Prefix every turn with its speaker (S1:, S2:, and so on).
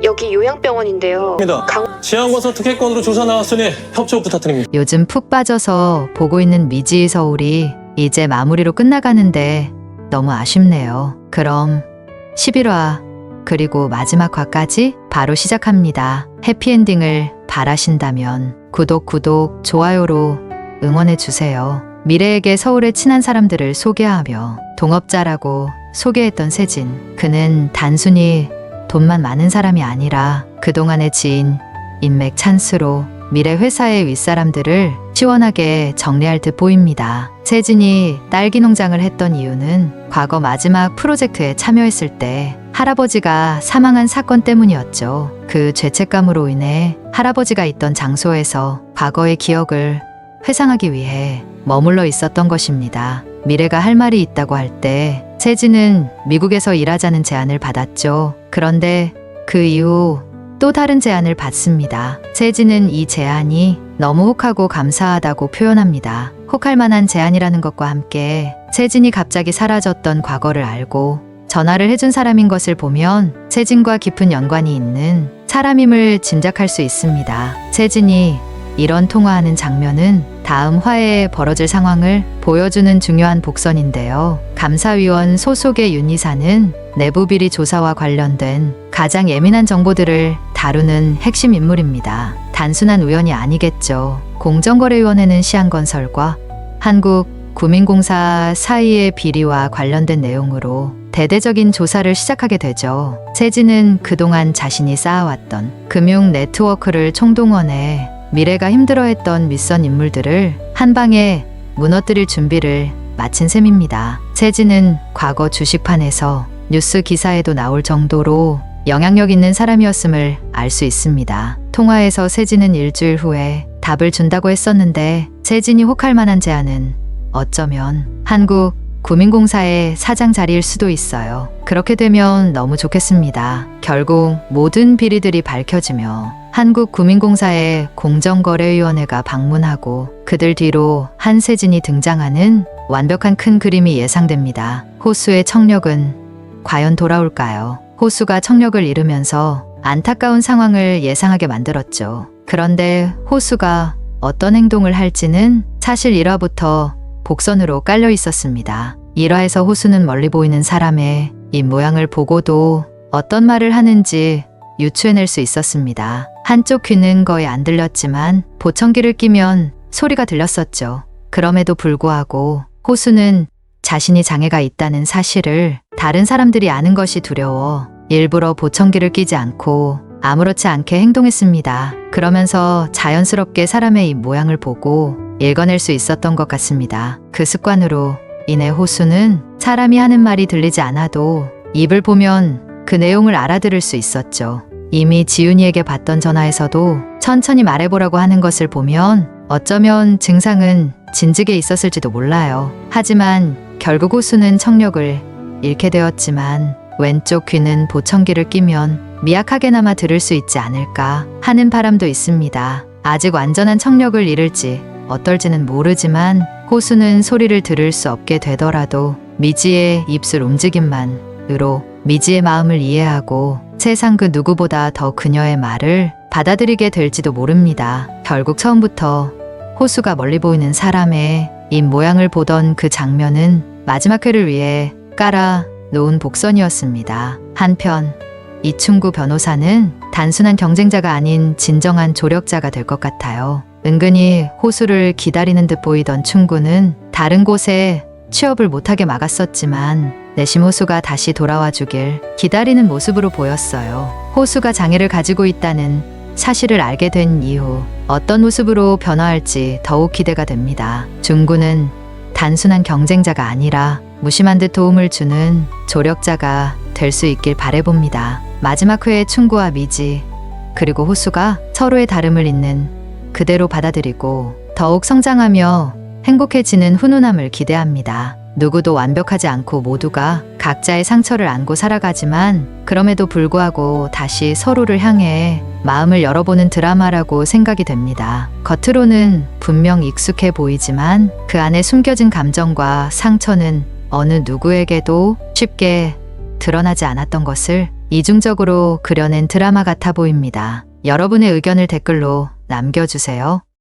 S1: 여기 요양병원인데요.
S2: 지안고서 특혜권으로 조사 나왔으니 협조 부탁드립니다.
S3: 요즘 푹 빠져서 보고 있는 미지의 서울이 이제 마무리로 끝나가는데 너무 아쉽네요. 그럼 11화 그리고 마지막 화까지 바로 시작합니다. 해피엔딩을 바라신다면 구독, 좋아요로 응원해주세요. 미래에게 서울의 친한 사람들을 소개하며 동업자라고 소개했던 세진. 그는 단순히 돈만 많은 사람이 아니라 그동안의 지인, 인맥 찬스로 미래 회사의 윗사람들을 시원하게 정리할 듯 보입니다. 세진이 딸기 농장을 했던 이유는 과거 마지막 프로젝트에 참여했을 때 할아버지가 사망한 사건 때문이었죠. 그 죄책감으로 인해 할아버지가 있던 장소에서 과거의 기억을 회상하기 위해 머물러 있었던 것입니다. 미래가 할 말이 있다고 할 때 세진은 미국에서 일하자는 제안을 받았죠. 그런데 그 이후 또 다른 제안을 받습니다. 세진은 이 제안이 너무 혹하고 감사하다고 표현합니다. 혹할 만한 제안이라는 것과 함께 세진이 갑자기 사라졌던 과거를 알고 전화를 해준 사람인 것을 보면 세진과 깊은 연관이 있는 사람임을 짐작할 수 있습니다. 세진이 이런 통화하는 장면은 다음 화에 벌어질 상황을 보여주는 중요한 복선인데요. 감사위원 소속의 윤 이사는 내부 비리 조사와 관련된 가장 예민한 정보들을 다루는 핵심 인물입니다. 단순한 우연이 아니겠죠. 공정거래위원회는 시안건설과 한국구민공사 사이의 비리와 관련된 내용으로 대대적인 조사를 시작하게 되죠. 세진은 그동안 자신이 쌓아왔던 금융 네트워크를 총동원해 미래가 힘들어했던 윗선 인물들을 한 방에 무너뜨릴 준비를 마친 셈입니다. 세진은 과거 주식판에서 뉴스 기사에도 나올 정도로 영향력 있는 사람이었음을 알 수 있습니다. 통화에서 세진은 일주일 후에 답을 준다고 했었는데 세진이 혹할 만한 제안은 어쩌면 한국구민공사의 사장 자리일 수도 있어요. 그렇게 되면 너무 좋겠습니다. 결국 모든 비리들이 밝혀지며 한국구민공사의 공정거래위원회가 방문하고 그들 뒤로 한세진이 등장하는 완벽한 큰 그림이 예상됩니다. 호수의 청력은 과연 돌아올까요? 호수가 청력을 잃으면서 안타까운 상황을 예상하게 만들었죠. 그런데 호수가 어떤 행동을 할지는 사실 1화부터 복선으로 깔려 있었습니다. 1화에서 호수는 멀리 보이는 사람의 입 모양을 보고도 어떤 말을 하는지 유추해낼 수 있었습니다. 한쪽 귀는 거의 안 들렸지만 보청기를 끼면 소리가 들렸었죠. 그럼에도 불구하고 호수는 자신이 장애가 있다는 사실을 다른 사람들이 아는 것이 두려워 일부러 보청기를 끼지 않고 아무렇지 않게 행동했습니다. 그러면서 자연스럽게 사람의 입 모양을 보고 읽어낼 수 있었던 것 같습니다. 그 습관으로 인해 호수는 사람이 하는 말이 들리지 않아도 입을 보면 그 내용을 알아들을 수 있었죠. 이미 지윤이에게 받던 전화에서도 천천히 말해보라고 하는 것을 보면 어쩌면 증상은 진즉에 있었을지도 몰라요. 하지만 결국 호수는 청력을 잃게 되었지만 왼쪽 귀는 보청기를 끼면 미약하게나마 들을 수 있지 않을까 하는 바람도 있습니다. 아직 완전한 청력을 잃을지 어떨지는 모르지만 호수는 소리를 들을 수 없게 되더라도 미지의 입술 움직임만으로 미지의 마음을 이해하고 세상 그 누구보다 더 그녀의 말을 받아들이게 될지도 모릅니다. 결국 처음부터 호수가 멀리 보이는 사람의 입 모양을 보던 그 장면은 마지막 회를 위해 깔아 놓은 복선이었습니다. 한편 이충구 변호사는 단순한 경쟁자가 아닌 진정한 조력자가 될 것 같아요. 은근히 호수를 기다리는 듯 보이던 충구는 다른 곳에 취업을 못하게 막았었지만 내심 호수가 다시 돌아와 주길 기다리는 모습으로 보였어요. 호수가 장애를 가지고 있다는 사실을 알게 된 이후 어떤 모습으로 변화할지 더욱 기대가 됩니다. 중구는 단순한 경쟁자가 아니라 무심한 듯 도움을 주는 조력자가 될 수 있길 바라봅니다. 마지막 회에 충구와 미지 그리고 호수가 서로의 다름을 있는 그대로 받아들이고 더욱 성장하며 행복해지는 훈훈함을 기대합니다. 누구도 완벽하지 않고 모두가 각자의 상처를 안고 살아가지만 그럼에도 불구하고 다시 서로를 향해 마음을 열어보는 드라마라고 생각이 됩니다. 겉으로는 분명 익숙해 보이지만 그 안에 숨겨진 감정과 상처는 어느 누구에게도 쉽게 드러나지 않았던 것을 이중적으로 그려낸 드라마 같아 보입니다. 여러분의 의견을 댓글로 남겨주세요.